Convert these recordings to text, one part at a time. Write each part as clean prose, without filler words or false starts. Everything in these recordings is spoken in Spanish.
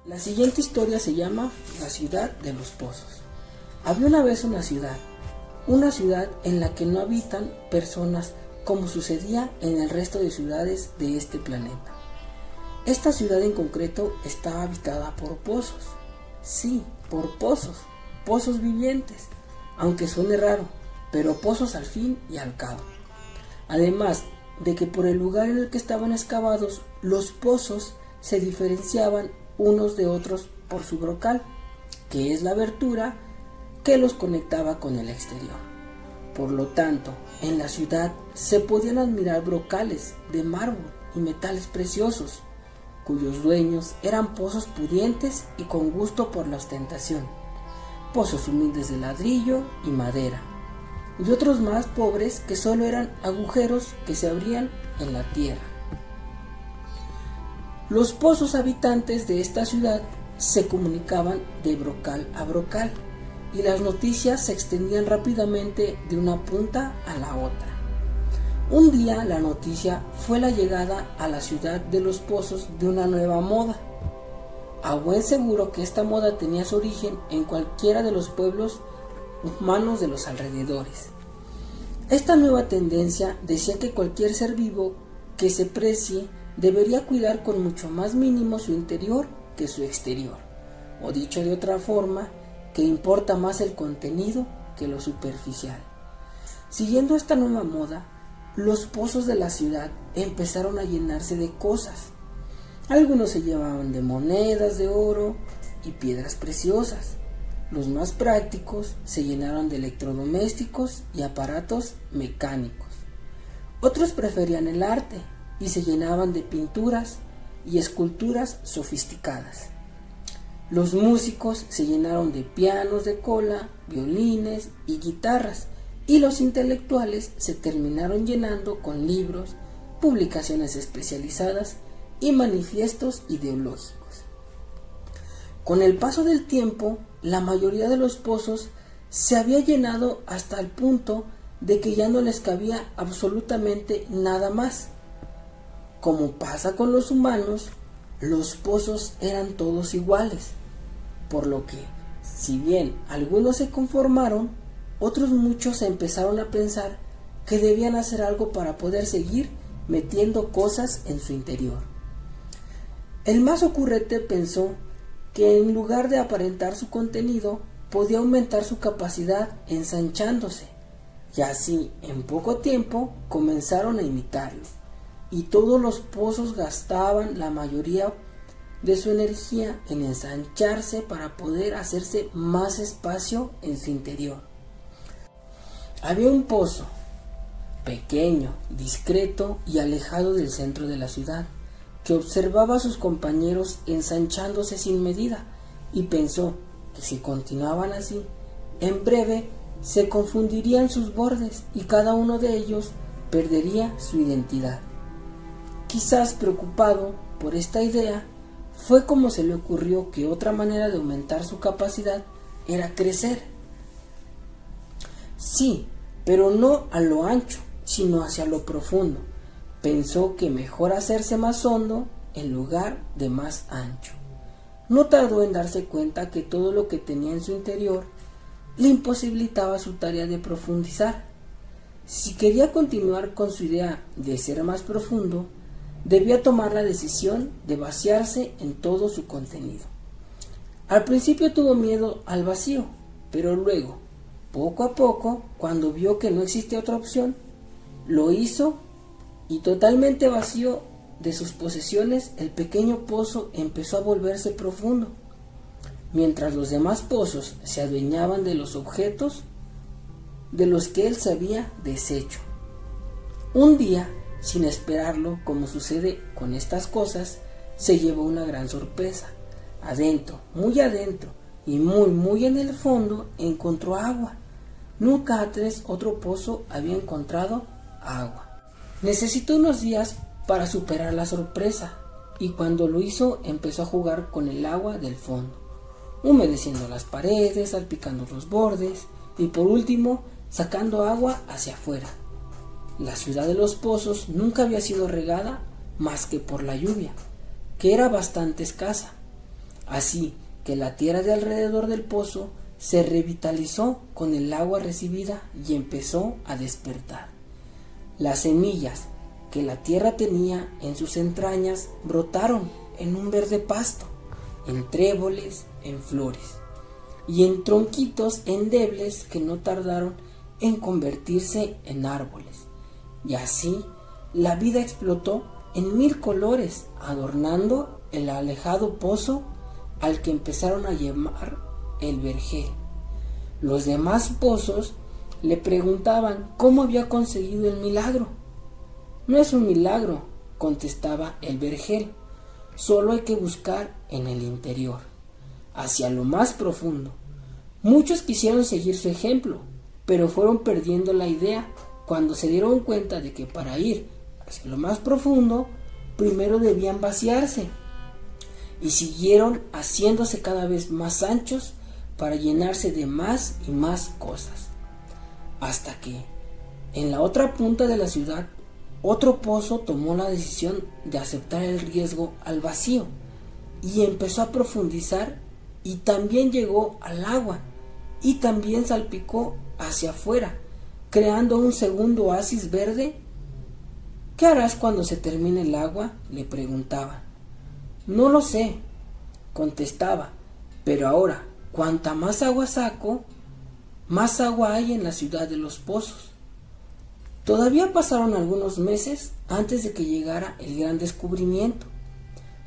La siguiente historia se llama La ciudad de los pozos. Había una vez una ciudad en la que no habitan personas como sucedía en el resto de ciudades de este planeta. Esta ciudad en concreto estaba habitada por pozos. Sí, por pozos vivientes, aunque suene raro, pero pozos al fin y al cabo. Además de que por el lugar en el que estaban excavados, los pozos se diferenciaban unos de otros por su brocal, que es la abertura que los conectaba con el exterior. Por lo tanto, en la ciudad se podían admirar brocales de mármol y metales preciosos, cuyos dueños eran pozos pudientes y con gusto por la ostentación, pozos humildes de ladrillo y madera, y otros más pobres que solo eran agujeros que se abrían en la tierra. Los pozos habitantes de esta ciudad se comunicaban de brocal a brocal y las noticias se extendían rápidamente de una punta a la otra. Un día la noticia fue la llegada a la ciudad de los pozos de una nueva moda. A buen seguro que esta moda tenía su origen en cualquiera de los pueblos humanos de los alrededores. Esta nueva tendencia decía que cualquier ser vivo que se precie debería cuidar con mucho más mínimo su interior que su exterior, o dicho de otra forma, que importa más el contenido que lo superficial. Siguiendo esta nueva moda, los pozos de la ciudad empezaron a llenarse de cosas. Algunos se llevaban de monedas de oro y piedras preciosas. Los más prácticos se llenaron de electrodomésticos y aparatos mecánicos. Otros preferían el arte y se llenaban de pinturas y esculturas sofisticadas. Los músicos se llenaron de pianos de cola, violines y guitarras, y los intelectuales se terminaron llenando con libros, publicaciones especializadas y manifiestos ideológicos. Con el paso del tiempo, la mayoría de los pozos se había llenado hasta el punto de que ya no les cabía absolutamente nada más. Como pasa con los humanos, los pozos eran todos iguales, por lo que, si bien algunos se conformaron, otros muchos empezaron a pensar que debían hacer algo para poder seguir metiendo cosas en su interior. El más ocurrente pensó que en lugar de aparentar su contenido, podía aumentar su capacidad ensanchándose, y así en poco tiempo comenzaron a imitarlo, y todos los pozos gastaban la mayoría de su energía en ensancharse para poder hacerse más espacio en su interior. Había un pozo, pequeño, discreto y alejado del centro de la ciudad, que observaba a sus compañeros ensanchándose sin medida, y pensó que si continuaban así, en breve se confundirían sus bordes y cada uno de ellos perdería su identidad. Quizás preocupado por esta idea, fue como se le ocurrió que otra manera de aumentar su capacidad era crecer. Sí, pero no a lo ancho, sino hacia lo profundo. Pensó que mejor hacerse más hondo en lugar de más ancho. No tardó en darse cuenta que todo lo que tenía en su interior le imposibilitaba su tarea de profundizar. Si quería continuar con su idea de ser más profundo, debía tomar la decisión de vaciarse en todo su contenido. Al principio tuvo miedo al vacío, pero luego, poco a poco, cuando vio que no existía otra opción, lo hizo, y totalmente vacío de sus posesiones, el pequeño pozo empezó a volverse profundo, mientras los demás pozos se adueñaban de los objetos de los que él se había deshecho. Un día, sin esperarlo, como sucede con estas cosas, se llevó una gran sorpresa. Adentro, y muy en el fondo, encontró agua. Nunca antes otro pozo había encontrado agua. Necesitó unos días para superar la sorpresa, y cuando lo hizo empezó a jugar con el agua del fondo, humedeciendo las paredes, salpicando los bordes y por último sacando agua hacia afuera. La ciudad de los pozos nunca había sido regada más que por la lluvia, que era bastante escasa. Así que la tierra de alrededor del pozo se revitalizó con el agua recibida y empezó a despertar. Las semillas que la tierra tenía en sus entrañas brotaron en un verde pasto, en tréboles, en flores y en tronquitos endebles que no tardaron en convertirse en árboles. Y así la vida explotó en 1000 colores, adornando el alejado pozo al que empezaron a llamar el vergel. Los demás pozos le preguntaban cómo había conseguido el milagro. No es un milagro, contestaba el vergel, solo hay que buscar en el interior, hacia lo más profundo. Muchos quisieron seguir su ejemplo, pero fueron perdiendo la idea cuando se dieron cuenta de que para ir hacia lo más profundo, primero debían vaciarse, y siguieron haciéndose cada vez más anchos para llenarse de más y más cosas, hasta que, en la otra punta de la ciudad, otro pozo tomó la decisión de aceptar el riesgo al vacío y empezó a profundizar, y también llegó al agua y también salpicó hacia afuera, creando un segundo oasis verde. ¿Qué harás cuando se termine el agua?, le preguntaba. No lo sé, contestaba, pero ahora, cuanta más agua saco, más agua hay en la ciudad de los pozos. Todavía pasaron algunos meses antes de que llegara el gran descubrimiento.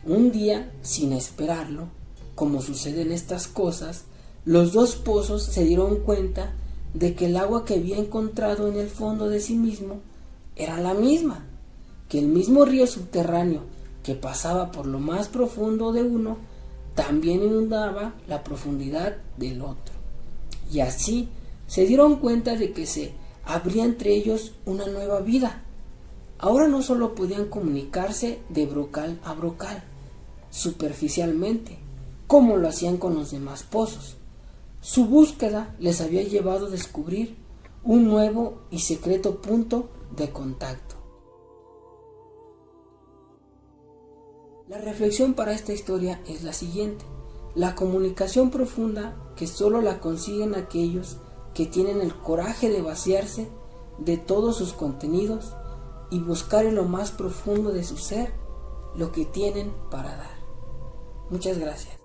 Un día, sin esperarlo, como sucede en estas cosas, los dos pozos se dieron cuenta de que el agua que había encontrado en el fondo de sí mismo era la misma, que el mismo río subterráneo que pasaba por lo más profundo de uno también inundaba la profundidad del otro. Y así se dieron cuenta de que se abría entre ellos una nueva vida. Ahora no solo podían comunicarse de brocal a brocal, superficialmente, como lo hacían con los demás pozos. Su búsqueda les había llevado a descubrir un nuevo y secreto punto de contacto. La reflexión para esta historia es la siguiente: la comunicación profunda que solo la consiguen aquellos que tienen el coraje de vaciarse de todos sus contenidos y buscar en lo más profundo de su ser lo que tienen para dar. Muchas gracias.